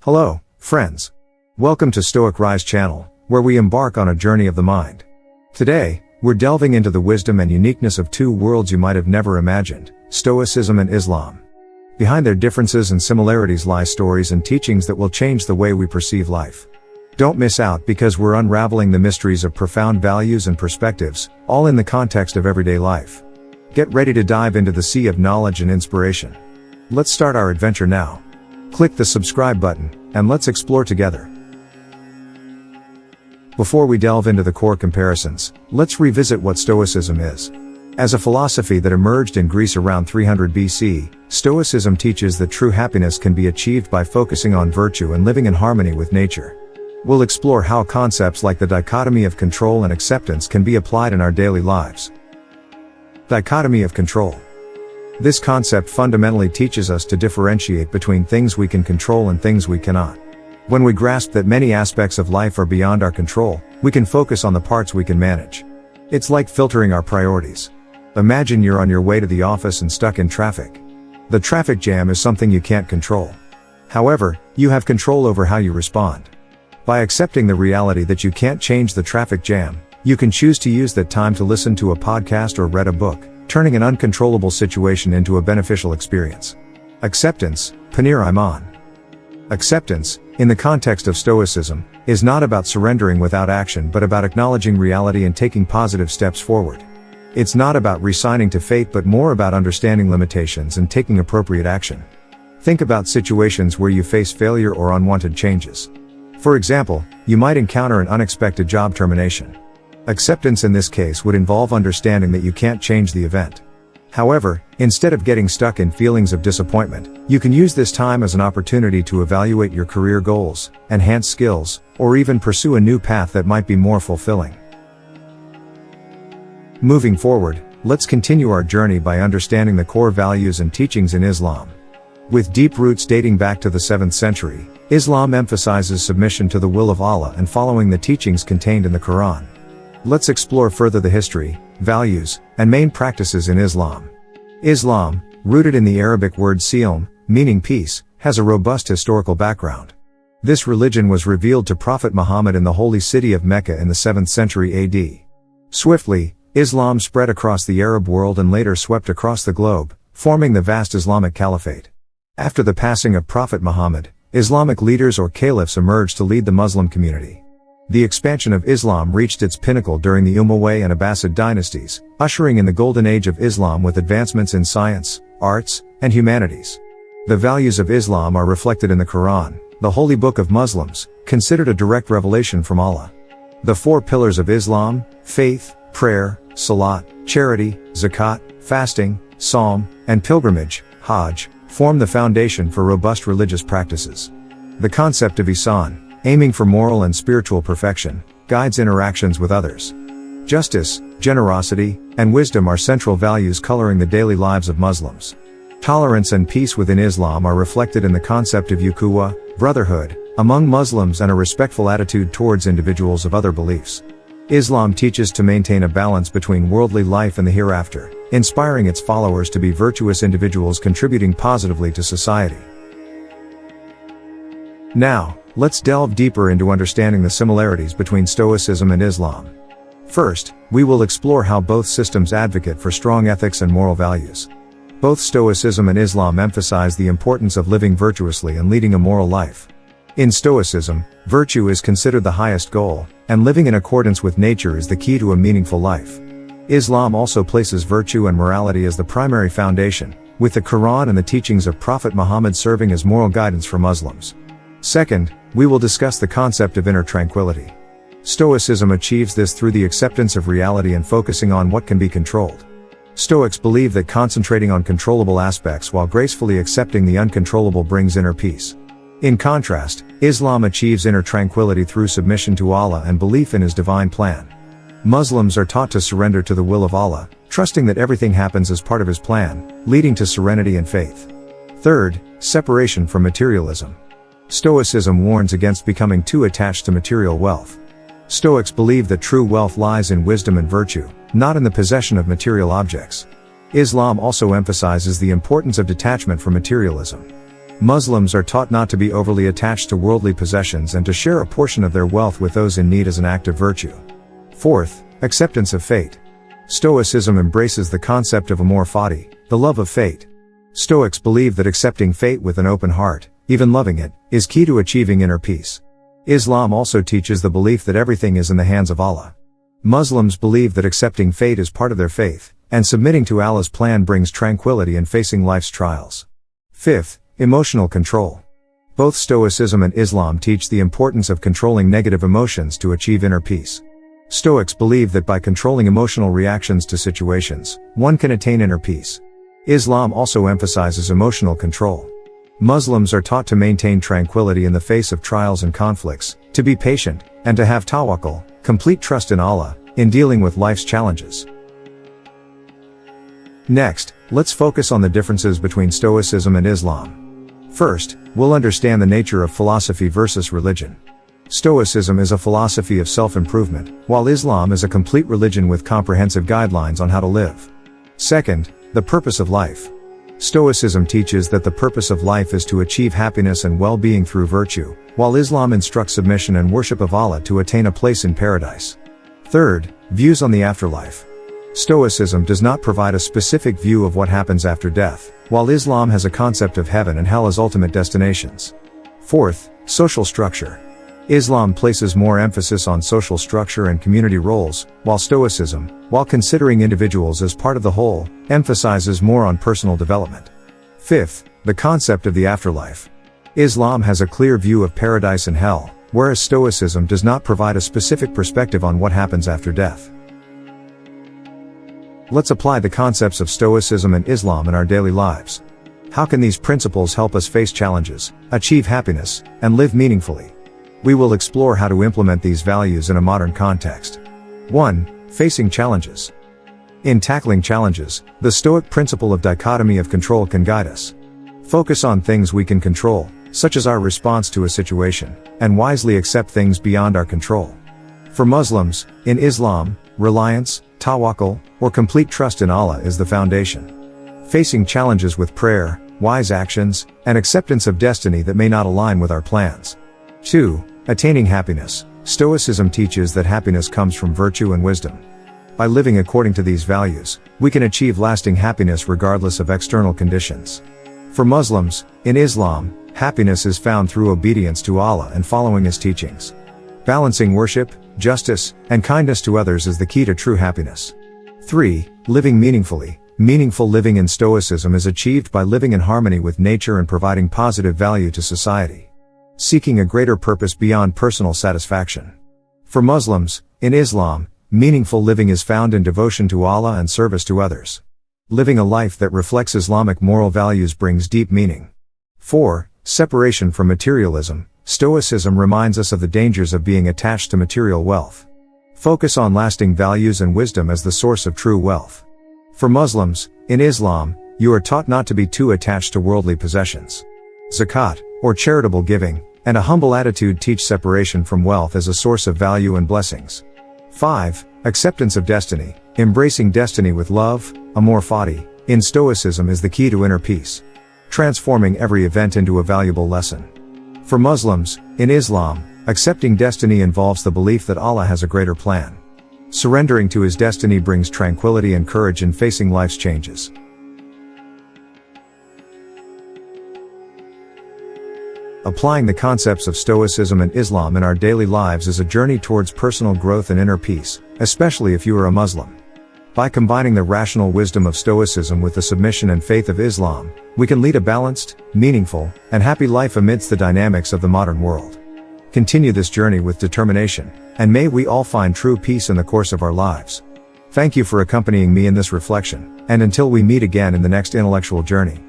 Hello, friends. Welcome to Stoic Rise channel, where we embark on a journey of the mind. Today, we're delving into the wisdom and uniqueness of two worlds you might have never imagined, Stoicism and Islam. Behind their differences and similarities lie stories and teachings that will change the way we perceive life. Don't miss out because we're unraveling the mysteries of profound values and perspectives, all in the context of everyday life. Get ready to dive into the sea of knowledge and inspiration. Let's start our adventure now. Click the subscribe button, and let's explore together. Before we delve into the core comparisons, let's revisit what Stoicism is. As a philosophy that emerged in Greece around 300 BC, Stoicism teaches that true happiness can be achieved by focusing on virtue and living in harmony with nature. We'll explore how concepts like the dichotomy of control and acceptance can be applied in our daily lives. Dichotomy of control. This concept fundamentally teaches us to differentiate between things we can control and things we cannot. When we grasp that many aspects of life are beyond our control, we can focus on the parts we can manage. It's like filtering our priorities. Imagine you're on your way to the office and stuck in traffic. The traffic jam is something you can't control. However, you have control over how you respond. By accepting the reality that you can't change the traffic jam, you can choose to use that time to listen to a podcast or read a book, turning an uncontrollable situation into a beneficial experience. Acceptance, Panir Iman. Acceptance, in the context of Stoicism, is not about surrendering without action but about acknowledging reality and taking positive steps forward. It's not about resigning to fate but more about understanding limitations and taking appropriate action. Think about situations where you face failure or unwanted changes. For example, you might encounter an unexpected job termination. Acceptance in this case would involve understanding that you can't change the event. However, instead of getting stuck in feelings of disappointment, you can use this time as an opportunity to evaluate your career goals, enhance skills, or even pursue a new path that might be more fulfilling. Moving forward, let's continue our journey by understanding the core values and teachings in Islam. With deep roots dating back to the 7th century, Islam emphasizes submission to the will of Allah and following the teachings contained in the Quran. Let's explore further the history, values, and main practices in Islam. Islam, rooted in the Arabic word silm, meaning peace, has a robust historical background. This religion was revealed to Prophet Muhammad in the holy city of Mecca in the 7th century AD. Swiftly, Islam spread across the Arab world and later swept across the globe, forming the vast Islamic Caliphate. After the passing of Prophet Muhammad, Islamic leaders or caliphs emerged to lead the Muslim community. The expansion of Islam reached its pinnacle during the Umayyad and Abbasid dynasties, ushering in the golden age of Islam with advancements in science, arts, and humanities. The values of Islam are reflected in the Quran, the holy book of Muslims, considered a direct revelation from Allah. The 4 pillars of Islam, faith, prayer, salat, charity, zakat, fasting, psalm, and pilgrimage, hajj, form the foundation for robust religious practices. The concept of ihsan, aiming for moral and spiritual perfection, guides interactions with others. Justice, generosity, and wisdom are central values coloring the daily lives of Muslims. Tolerance and peace within Islam are reflected in the concept of ukhuwah, brotherhood, among Muslims and a respectful attitude towards individuals of other beliefs. Islam teaches to maintain a balance between worldly life and the hereafter, inspiring its followers to be virtuous individuals contributing positively to society. Now, let's delve deeper into understanding the similarities between Stoicism and Islam. First, we will explore how both systems advocate for strong ethics and moral values. Both Stoicism and Islam emphasize the importance of living virtuously and leading a moral life. In Stoicism, virtue is considered the highest goal, and living in accordance with nature is the key to a meaningful life. Islam also places virtue and morality as the primary foundation, with the Quran and the teachings of Prophet Muhammad serving as moral guidance for Muslims. Second, we will discuss the concept of inner tranquility. Stoicism achieves this through the acceptance of reality and focusing on what can be controlled. Stoics believe that concentrating on controllable aspects while gracefully accepting the uncontrollable brings inner peace. In contrast, Islam achieves inner tranquility through submission to Allah and belief in His divine plan. Muslims are taught to surrender to the will of Allah, trusting that everything happens as part of His plan, leading to serenity and faith. Third, separation from materialism. Stoicism warns against becoming too attached to material wealth. Stoics believe that true wealth lies in wisdom and virtue, not in the possession of material objects. Islam also emphasizes the importance of detachment from materialism. Muslims are taught not to be overly attached to worldly possessions and to share a portion of their wealth with those in need as an act of virtue. Fourth, acceptance of fate. Stoicism embraces the concept of amor fati, the love of fate. Stoics believe that accepting fate with an open heart, even loving it, is key to achieving inner peace. Islam also teaches the belief that everything is in the hands of Allah. Muslims believe that accepting fate is part of their faith, and submitting to Allah's plan brings tranquility in facing life's trials. Fifth, emotional control. Both Stoicism and Islam teach the importance of controlling negative emotions to achieve inner peace. Stoics believe that by controlling emotional reactions to situations, one can attain inner peace. Islam also emphasizes emotional control. Muslims are taught to maintain tranquility in the face of trials and conflicts, to be patient, and to have tawakkul, complete trust in Allah, in dealing with life's challenges. Next, let's focus on the differences between Stoicism and Islam. First, we'll understand the nature of philosophy versus religion. Stoicism is a philosophy of self-improvement, while Islam is a complete religion with comprehensive guidelines on how to live. Second, the purpose of life. Stoicism teaches that the purpose of life is to achieve happiness and well-being through virtue, while Islam instructs submission and worship of Allah to attain a place in paradise. Third, views on the afterlife. Stoicism does not provide a specific view of what happens after death, while Islam has a concept of heaven and hell as ultimate destinations. Fourth, social structure. Islam places more emphasis on social structure and community roles, while Stoicism, while considering individuals as part of the whole, emphasizes more on personal development. Fifth, the concept of the afterlife. Islam has a clear view of paradise and hell, whereas Stoicism does not provide a specific perspective on what happens after death. Let's apply the concepts of Stoicism and Islam in our daily lives. How can these principles help us face challenges, achieve happiness, and live meaningfully? We will explore how to implement these values in a modern context. 1. Facing challenges. In tackling challenges, the Stoic principle of dichotomy of control can guide us. Focus on things we can control, such as our response to a situation, and wisely accept things beyond our control. For Muslims, in Islam, reliance, tawakkul, or complete trust in Allah is the foundation. Facing challenges with prayer, wise actions, and acceptance of destiny that may not align with our plans. 2. Attaining happiness. Stoicism teaches that happiness comes from virtue and wisdom. By living according to these values, we can achieve lasting happiness regardless of external conditions. For Muslims, in Islam, happiness is found through obedience to Allah and following His teachings. Balancing worship, justice, and kindness to others is the key to true happiness. 3. Living meaningfully. Meaningful living in Stoicism is achieved by living in harmony with nature and providing positive value to society. Seeking a greater purpose beyond personal satisfaction. For Muslims, in Islam, meaningful living is found in devotion to Allah and service to others. Living a life that reflects Islamic moral values brings deep meaning. 4. Separation from materialism. Stoicism reminds us of the dangers of being attached to material wealth. Focus on lasting values and wisdom as the source of true wealth. For Muslims, in Islam, you are taught not to be too attached to worldly possessions. Zakat, or charitable giving, and a humble attitude teach separation from wealth as a source of value and blessings. 5. Acceptance of destiny. Embracing destiny with love, amor fati, in Stoicism is the key to inner peace. Transforming every event into a valuable lesson. For Muslims, in Islam, accepting destiny involves the belief that Allah has a greater plan. Surrendering to His destiny brings tranquility and courage in facing life's changes. Applying the concepts of Stoicism and Islam in our daily lives is a journey towards personal growth and inner peace, especially if you are a Muslim. By combining the rational wisdom of Stoicism with the submission and faith of Islam, we can lead a balanced, meaningful, and happy life amidst the dynamics of the modern world. Continue this journey with determination, and may we all find true peace in the course of our lives. Thank you for accompanying me in this reflection, and until we meet again in the next intellectual journey.